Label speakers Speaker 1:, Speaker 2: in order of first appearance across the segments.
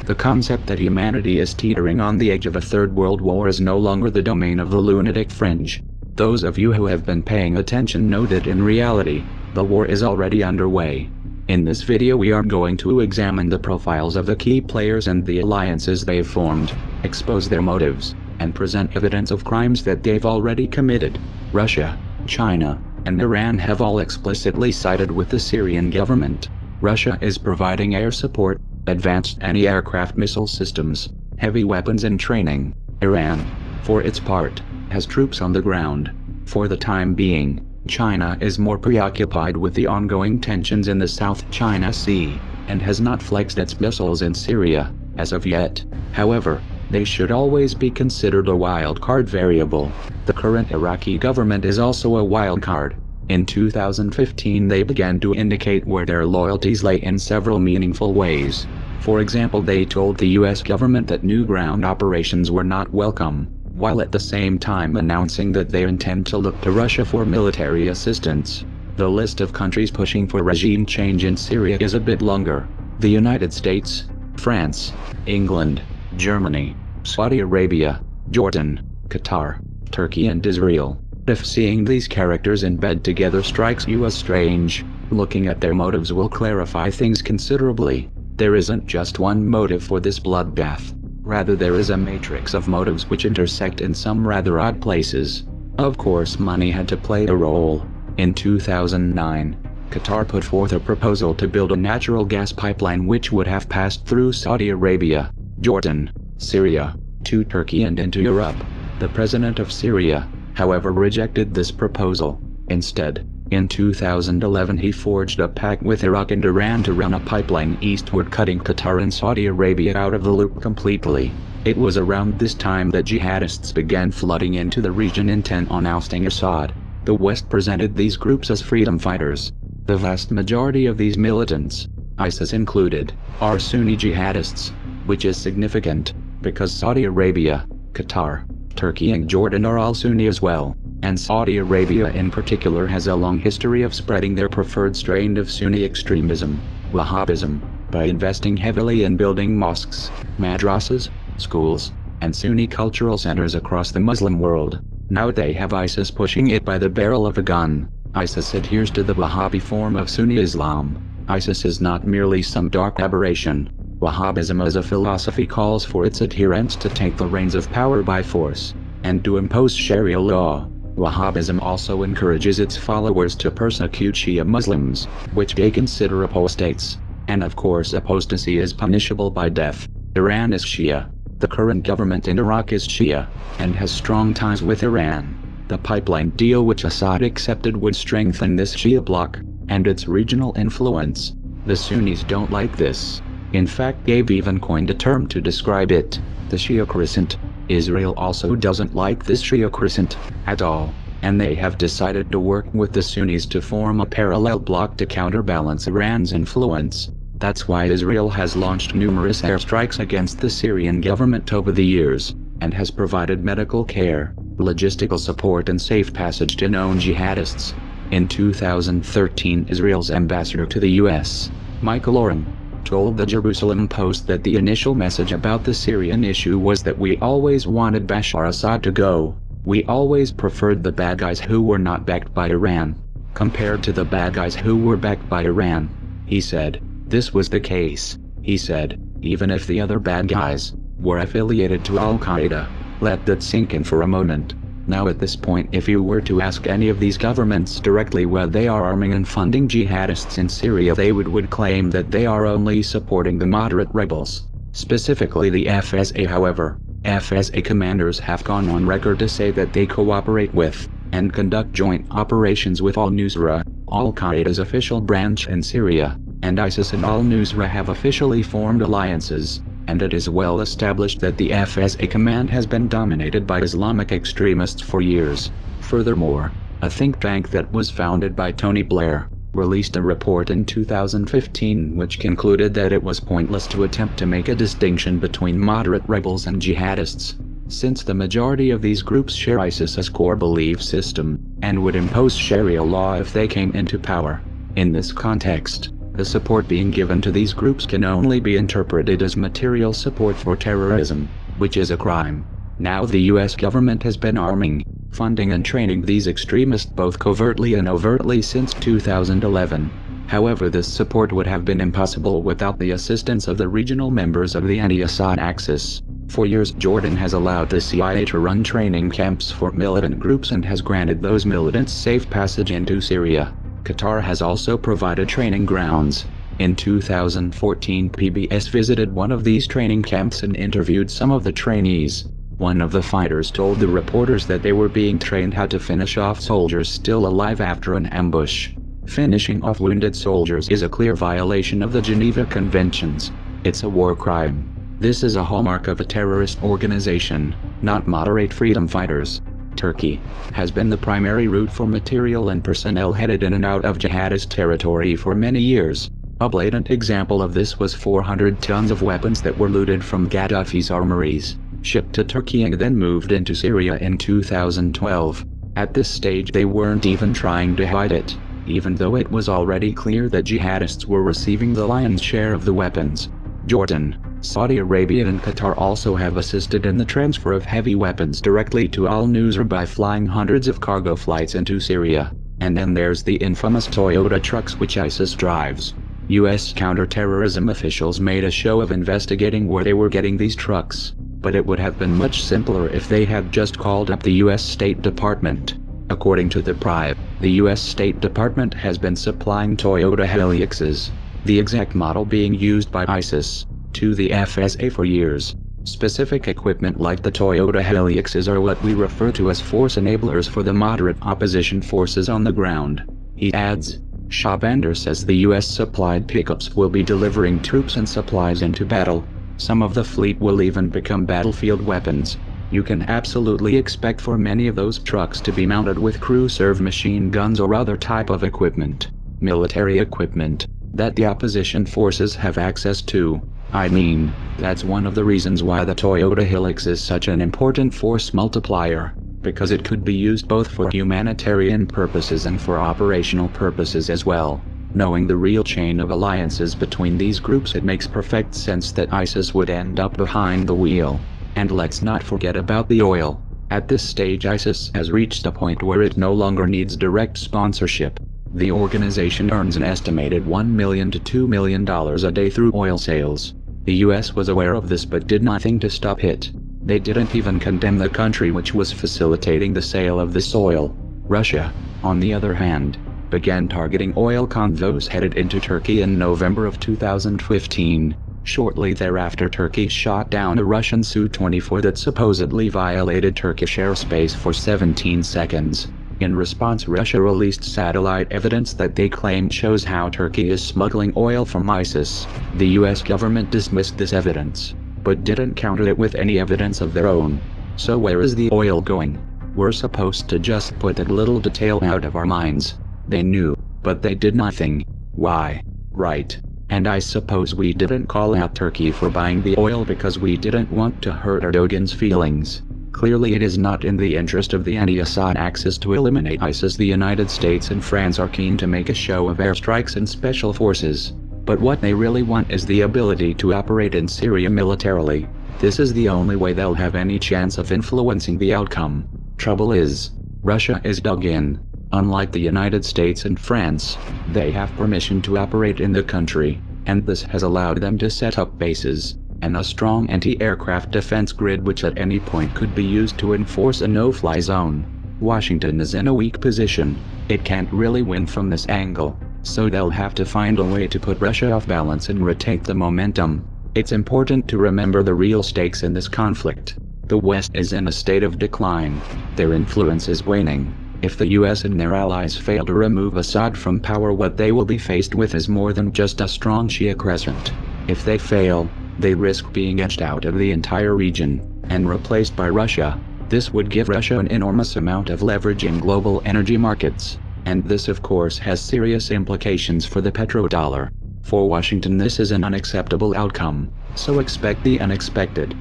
Speaker 1: The concept that humanity is teetering on the edge of a third world war is no longer the domain of the lunatic fringe. Those of you who have been paying attention know that in reality, the war is already underway. In this video we are going to examine the profiles of the key players and the alliances they've formed, expose their motives, and present evidence of crimes that they've already committed. Russia, China, and Iran have all explicitly sided with the Syrian government. Russia is providing air support, advanced anti-aircraft missile systems, heavy weapons and training. Iran, for its part, has troops on the ground. For the time being, China is more preoccupied with the ongoing tensions in the South China Sea, and has not flexed its missiles in Syria, as of yet. However, they should always be considered a wild card variable. The current Iraqi government is also a wild card. In 2015 they began to indicate where their loyalties lay in several meaningful ways. For example, they told the US government that new ground operations were not welcome, while at the same time announcing that they intend to look to Russia for military assistance. The list of countries pushing for regime change in Syria is a bit longer. The United States, France, England, Germany, Saudi Arabia, Jordan, Qatar, Turkey and Israel. If seeing these characters in bed together strikes you as strange, looking at their motives will clarify things considerably. There isn't just one motive for this bloodbath. Rather, there is a matrix of motives which intersect in some rather odd places. Of course, money had to play a role. In 2009, Qatar put forth a proposal to build a natural gas pipeline which would have passed through Saudi Arabia, Jordan, Syria, to Turkey and into Europe. The president of Syria, however, rejected this proposal. Instead, in 2011 he forged a pact with Iraq and Iran to run a pipeline eastward, cutting Qatar and Saudi Arabia out of the loop completely. It was around this time that jihadists began flooding into the region intent on ousting Assad. The West presented these groups as freedom fighters. The vast majority of these militants, ISIS included, are Sunni jihadists, which is significant, because Saudi Arabia, Qatar, Turkey and Jordan are all Sunni as well, and Saudi Arabia in particular has a long history of spreading their preferred strain of Sunni extremism, Wahhabism, by investing heavily in building mosques, madrasas, schools, and Sunni cultural centers across the Muslim world. Now they have ISIS pushing it by the barrel of a gun. ISIS adheres to the Wahhabi form of Sunni Islam. ISIS is not merely some dark aberration. Wahhabism as a philosophy calls for its adherents to take the reins of power by force, and to impose Sharia law. Wahhabism also encourages its followers to persecute Shia Muslims, which they consider apostates. And of course apostasy is punishable by death. Iran is Shia. The current government in Iraq is Shia, and has strong ties with Iran. The pipeline deal which Assad accepted would strengthen this Shia bloc, and its regional influence. The Sunnis don't like this. In fact, they've even coined a term to describe it, the Shia crescent. Israel also doesn't like this Shia crescent at all, and they have decided to work with the Sunnis to form a parallel bloc to counterbalance Iran's influence. That's why Israel has launched numerous airstrikes against the Syrian government over the years, and has provided medical care, logistical support and safe passage to known jihadists. In 2013, Israel's ambassador to the US, Michael Oren, told the Jerusalem Post that the initial message about the Syrian issue was that we always wanted Bashar Assad to go. We always preferred the bad guys who were not backed by Iran, compared to the bad guys who were backed by Iran. He said, this was the case. He said, even if the other bad guys were affiliated to Al-Qaeda. Let that sink in for a moment. Now at this point, if you were to ask any of these governments directly where they are arming and funding jihadists in Syria, they would claim that they are only supporting the moderate rebels, specifically the FSA. However, FSA commanders have gone on record to say that they cooperate with, and conduct joint operations with al-Nusra, Al-Qaeda's official branch in Syria, and ISIS and al-Nusra have officially formed alliances. And it is well established that the FSA command has been dominated by Islamic extremists for years. Furthermore, a think tank that was founded by Tony Blair, released a report in 2015 which concluded that it was pointless to attempt to make a distinction between moderate rebels and jihadists, since the majority of these groups share ISIS's core belief system, and would impose Sharia law if they came into power. In this context, The support being given to these groups can only be interpreted as material support for terrorism, which is a crime. Now the US government has been arming, funding and training these extremists both covertly and overtly since 2011. However, this support would have been impossible without the assistance of the regional members of the anti-Assad axis. For years, Jordan has allowed the CIA to run training camps for militant groups and has granted those militants safe passage into Syria. Qatar has also provided training grounds. In 2014, PBS visited one of these training camps and interviewed some of the trainees. One of the fighters told the reporters that they were being trained how to finish off soldiers still alive after an ambush. Finishing off wounded soldiers is a clear violation of the Geneva Conventions. It's a war crime. This is a hallmark of a terrorist organization, not moderate freedom fighters. Turkey has been the primary route for material and personnel headed in and out of jihadist territory for many years. A blatant example of this was 400 tons of weapons that were looted from Gaddafi's armories, shipped to Turkey and then moved into Syria in 2012. At this stage they weren't even trying to hide it, even though it was already clear that jihadists were receiving the lion's share of the weapons. Jordan, Saudi Arabia and Qatar also have assisted in the transfer of heavy weapons directly to Al-Nusra by flying hundreds of cargo flights into Syria. And then there's the infamous Toyota trucks which ISIS drives. US counterterrorism officials made a show of investigating where they were getting these trucks, but it would have been much simpler if they had just called up the US State Department. According to the Prive, the US State Department has been supplying Toyota Hiluxes, the exact model being used by ISIS, to the FSA for years. Specific equipment like the Toyota Hiluxes are what we refer to as force enablers for the moderate opposition forces on the ground. He adds, Shabander says the US supplied pickups will be delivering troops and supplies into battle. Some of the fleet will even become battlefield weapons. You can absolutely expect for many of those trucks to be mounted with crew-serve machine guns or other type of equipment, military equipment, that the opposition forces have access to. I mean, that's one of the reasons why the Toyota Hilux is such an important force multiplier, because it could be used both for humanitarian purposes and for operational purposes as well. Knowing the real chain of alliances between these groups, it makes perfect sense that ISIS would end up behind the wheel. And let's not forget about the oil. At this stage ISIS has reached a point where it no longer needs direct sponsorship. The organization earns an estimated $1 million to $2 million a day through oil sales. The US was aware of this but did nothing to stop it. They didn't even condemn the country which was facilitating the sale of this oil. Russia, on the other hand, began targeting oil convoys headed into Turkey in November of 2015. Shortly thereafter, Turkey shot down a Russian Su-24 that supposedly violated Turkish airspace for 17 seconds. In response, Russia released satellite evidence that they claimed shows how Turkey is smuggling oil from ISIS. The US government dismissed this evidence, but didn't counter it with any evidence of their own. So where is the oil going? We're supposed to just put that little detail out of our minds. They knew, but they did nothing. Why? Right. And I suppose we didn't call out Turkey for buying the oil because we didn't want to hurt Erdogan's feelings. Clearly it is not in the interest of the anti-Assad axis to eliminate ISIS. The United States and France are keen to make a show of airstrikes and special forces. But what they really want is the ability to operate in Syria militarily. This is the only way they'll have any chance of influencing the outcome. Trouble is, Russia is dug in. Unlike the United States and France, they have permission to operate in the country, and this has allowed them to set up bases, and a strong anti-aircraft defense grid which at any point could be used to enforce a no-fly zone. Washington is in a weak position. It can't really win from this angle, so they'll have to find a way to put Russia off balance and retake the momentum. It's important to remember the real stakes in this conflict. The West is in a state of decline. Their influence is waning. If the US and their allies fail to remove Assad from power, what they will be faced with is more than just a strong Shia crescent. If they fail, they risk being edged out of the entire region, and replaced by Russia. This would give Russia an enormous amount of leverage in global energy markets, and this of course has serious implications for the petrodollar. For Washington this is an unacceptable outcome, so expect the unexpected.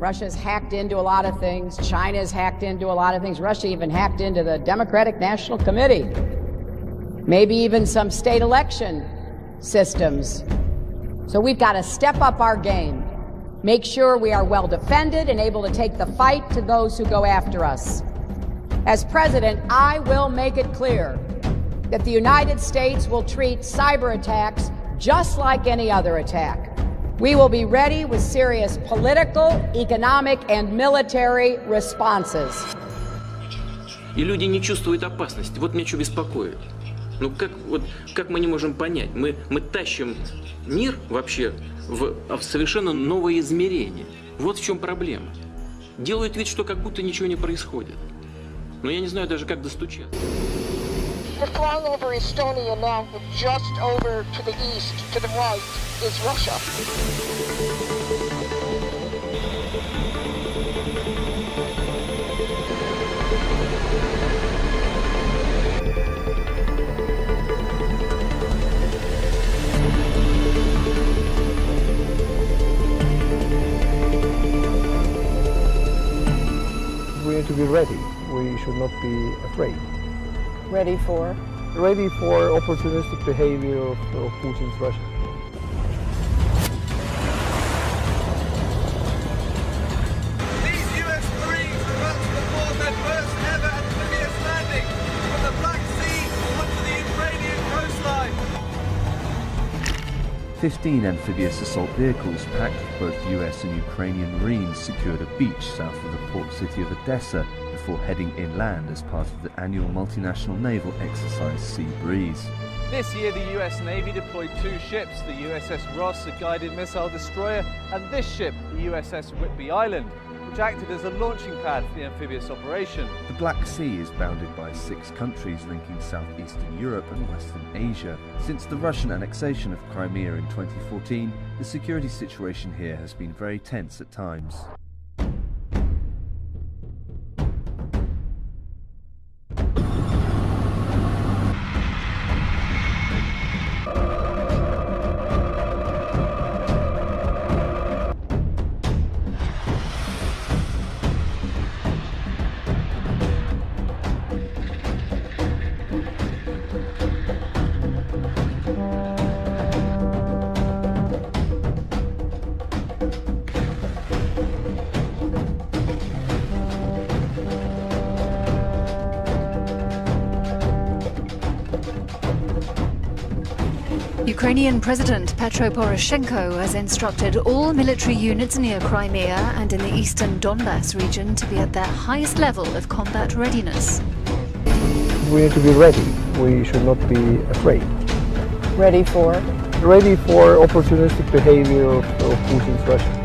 Speaker 2: Russia's hacked into a lot of things. China's hacked into a lot of things. Russia even hacked into the Democratic National Committee. maybe even some state election systems. So we've got to step up our game, make sure we are well defended and able to take the fight to those who go after us. As president, I will make it clear that the United States will treat cyber attacks just like any other attack. We will be ready with serious political, economic, and military responses.
Speaker 3: И люди не чувствуют опасности. Вот меня что беспокоит. Ну как мы не можем понять? Мы тащим мир вообще в совершенно новое измерение. Вот в чем проблема. Делают вид, что как будто ничего не происходит. Но я не знаю даже, как достучаться.
Speaker 4: We're flying over Estonia now, but just over to the east, to the right, is Russia.
Speaker 5: We need to be ready. We should not be afraid.
Speaker 2: Ready for?
Speaker 5: Ready for opportunistic behavior of Putin's Russia.
Speaker 6: These US-3s are about to perform their first ever amphibious landing from the Black Sea onto the Ukrainian coastline.
Speaker 7: 15 amphibious assault vehicles packed with both US and Ukrainian Marines secured a beach south of the port city of Odessa before heading inland as part of the annual multinational naval exercise Sea Breeze.
Speaker 6: This year the US Navy deployed 2 ships, the USS Ross, a guided missile destroyer, and this ship, the USS Whitby Island, which acted as a launching pad for the amphibious operation.
Speaker 7: The Black Sea is bounded by 6 countries linking southeastern Europe and western Asia. Since the Russian annexation of Crimea in 2014, the security situation here has been very tense at times.
Speaker 8: Ukrainian President Petro Poroshenko has instructed all military units near Crimea and in the eastern Donbass region to be at their highest level of combat readiness.
Speaker 5: We need to be ready. We should not be afraid.
Speaker 2: Ready for?
Speaker 5: Ready for opportunistic behavior of Putin's Russia.